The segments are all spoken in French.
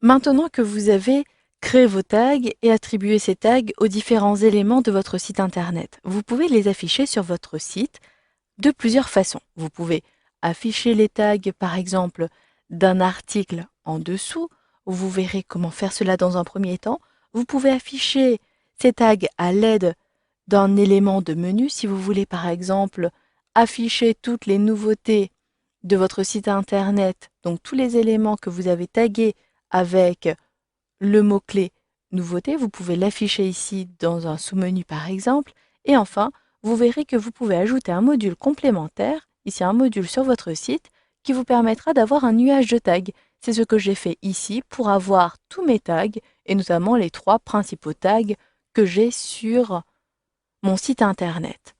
Maintenant que vous avez créé vos tags et attribué ces tags aux différents éléments de votre site internet, vous pouvez les afficher sur votre site de plusieurs façons. Vous pouvez afficher les tags, par exemple, d'un article en dessous. Vous verrez comment faire cela dans un premier temps. Vous pouvez afficher ces tags à l'aide d'un élément de menu. Si vous voulez, par exemple, afficher toutes les nouveautés de votre site internet, donc tous les éléments que vous avez tagués avec le mot-clé nouveauté, vous pouvez l'afficher ici dans un sous-menu par exemple. Et enfin, vous verrez que vous pouvez ajouter un module complémentaire, ici un module sur votre site, qui vous permettra d'avoir un nuage de tags. C'est ce que j'ai fait ici pour avoir tous mes tags, et notamment les 3 principaux tags que j'ai sur mon site internet.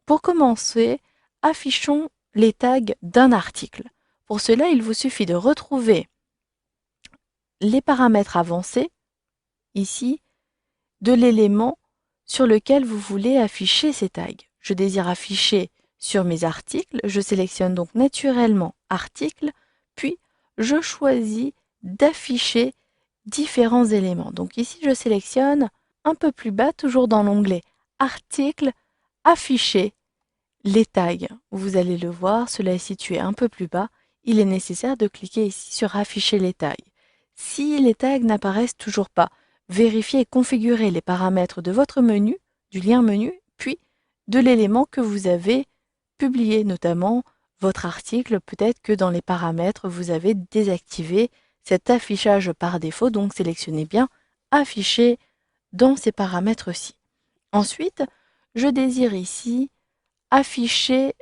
Pour commencer, affichons les tags d'un article. Pour cela, il vous suffit de retrouver les paramètres avancés, ici, de l'élément sur lequel vous voulez afficher ces tags. Je désire afficher sur mes articles, je sélectionne donc naturellement articles, puis je choisis d'afficher différents éléments. Donc ici, je sélectionne un peu plus bas, toujours dans l'onglet articles, afficher les tags. Vous allez le voir, cela est situé un peu plus bas. Il est nécessaire de cliquer ici sur afficher les tags. Si les tags n'apparaissent toujours pas, vérifiez et configurez les paramètres de votre menu, du lien menu, puis de l'élément que vous avez publié, notamment votre article. Peut-être que dans les paramètres, vous avez désactivé cet affichage par défaut, donc sélectionnez bien afficher dans ces paramètres-ci. Ensuite, je désire ici afficher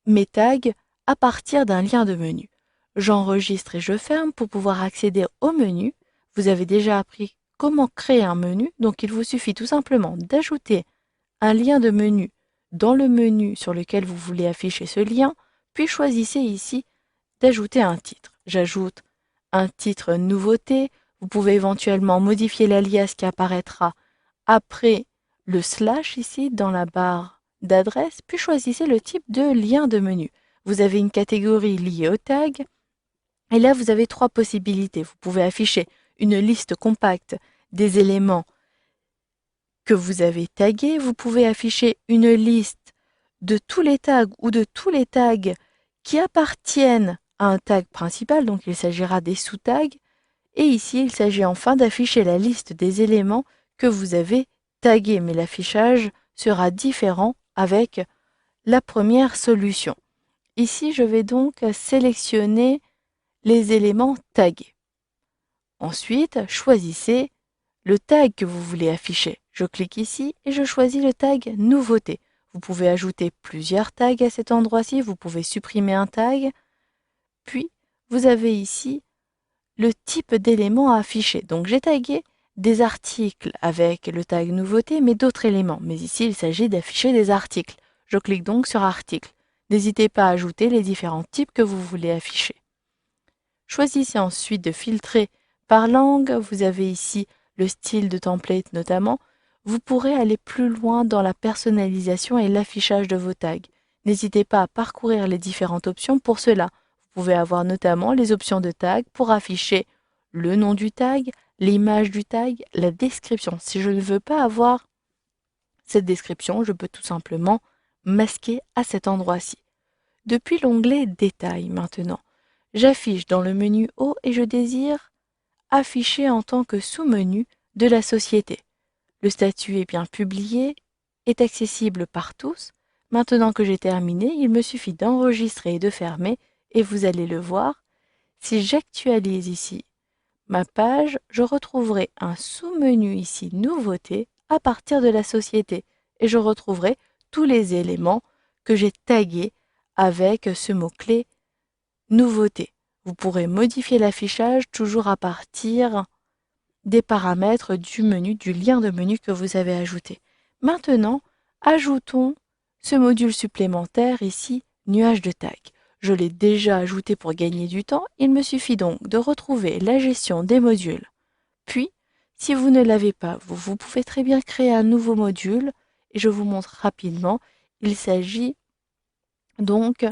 mes tags à partir d'un lien de menu. J'enregistre et je ferme pour pouvoir accéder au menu. Vous avez déjà appris comment créer un menu, donc il vous suffit tout simplement d'ajouter un lien de menu dans le menu sur lequel vous voulez afficher ce lien, puis choisissez ici d'ajouter un titre. J'ajoute un titre nouveauté. Vous pouvez éventuellement modifier l'alias qui apparaîtra après le slash ici dans la barre d'adresse, puis choisissez le type de lien de menu. Vous avez une catégorie liée au tag, et là vous avez 3 possibilités. Vous pouvez afficher une liste compacte des éléments que vous avez tagués. Vous pouvez afficher une liste de tous les tags ou de tous les tags qui appartiennent à un tag principal, donc il s'agira des sous-tags. Et ici, il s'agit enfin d'afficher la liste des éléments que vous avez tagués, mais l'affichage sera différent avec la première solution. Ici, je vais donc sélectionner les éléments tagués. Ensuite, choisissez le tag que vous voulez afficher. Je clique ici et je choisis le tag nouveauté. Vous pouvez ajouter plusieurs tags à cet endroit-ci, vous pouvez supprimer un tag, puis vous avez ici le type d'éléments à afficher. Donc j'ai tagué des articles avec le tag nouveauté, mais d'autres éléments. Mais ici, il s'agit d'afficher des articles. Je clique donc sur article. N'hésitez pas à ajouter les différents types que vous voulez afficher. Choisissez ensuite de filtrer par langue. Vous avez ici le style de template notamment. Vous pourrez aller plus loin dans la personnalisation et l'affichage de vos tags. N'hésitez pas à parcourir les différentes options pour cela. Vous pouvez avoir notamment les options de tag pour afficher le nom du tag, l'image du tag, la description. Si je ne veux pas avoir cette description, je peux tout simplement masquer à cet endroit-ci. Depuis l'onglet Détails maintenant, j'affiche dans le menu Haut et je désire afficher en tant que sous-menu de la société. Le statut est bien publié, est accessible par tous. Maintenant que j'ai terminé, il me suffit d'enregistrer et de fermer et vous allez le voir. Si j'actualise ici ma page, je retrouverai un sous-menu ici Nouveautés à partir de la société et je retrouverai tous les éléments que j'ai tagués avec ce mot-clé Nouveauté. Vous pourrez modifier l'affichage toujours à partir des paramètres du menu, du lien de menu que vous avez ajouté. Maintenant, ajoutons ce module supplémentaire ici, nuage de tag. Je l'ai déjà ajouté pour gagner du temps, il me suffit donc de retrouver la gestion des modules. Puis, si vous ne l'avez pas, vous pouvez très bien créer un nouveau module et je vous montre rapidement. Il s'agit donc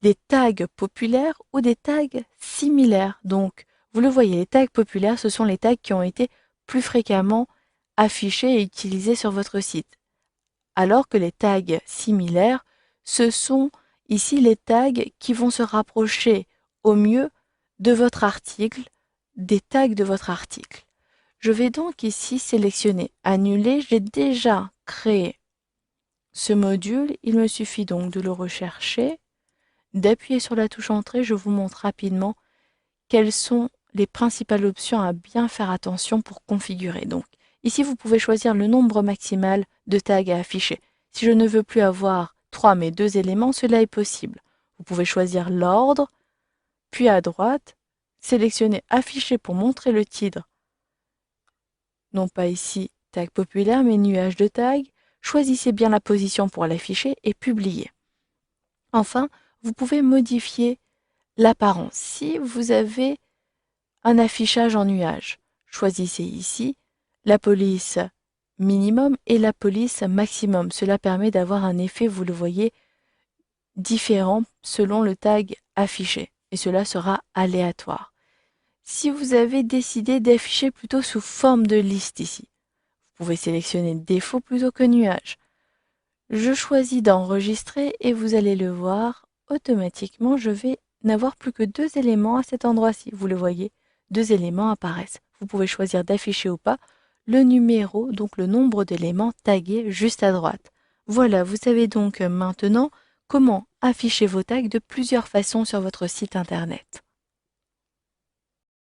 des tags populaires ou des tags similaires. Donc, Vous le voyez, les tags populaires, ce sont les tags qui ont été plus fréquemment affichés et utilisés sur votre site. Alors que les tags similaires, ce sont ici les tags qui vont se rapprocher au mieux de votre article, des tags de votre article. Je vais donc ici sélectionner Annuler. J'ai déjà créé ce module. Il me suffit donc de le rechercher, d'appuyer sur la touche Entrée. Je vous montre rapidement quelles sont les principales options à bien faire attention pour configurer. Donc, ici, vous pouvez choisir le nombre maximal de tags à afficher. Si je ne veux plus avoir 3 mais 2 éléments, cela est possible. Vous pouvez choisir l'ordre, puis à droite, sélectionner Afficher pour montrer le titre. Non pas ici tag populaire, mais nuage de tags. Choisissez bien la position pour l'afficher et publier. Enfin, vous pouvez modifier l'apparence. Si vous avez un affichage en nuage, choisissez ici la police minimum et la police maximum. Cela permet d'avoir un effet, vous le voyez, différent selon le tag affiché. Et cela sera aléatoire. Si vous avez décidé d'afficher plutôt sous forme de liste ici, vous pouvez sélectionner défaut plutôt que nuage. Je choisis d'enregistrer et vous allez le voir, automatiquement, je vais n'avoir plus que 2 éléments à cet endroit-ci. Vous le voyez, 2 éléments apparaissent. Vous pouvez choisir d'afficher ou pas le numéro, donc le nombre d'éléments tagués juste à droite. Voilà, vous savez donc maintenant comment afficher vos tags de plusieurs façons sur votre site internet.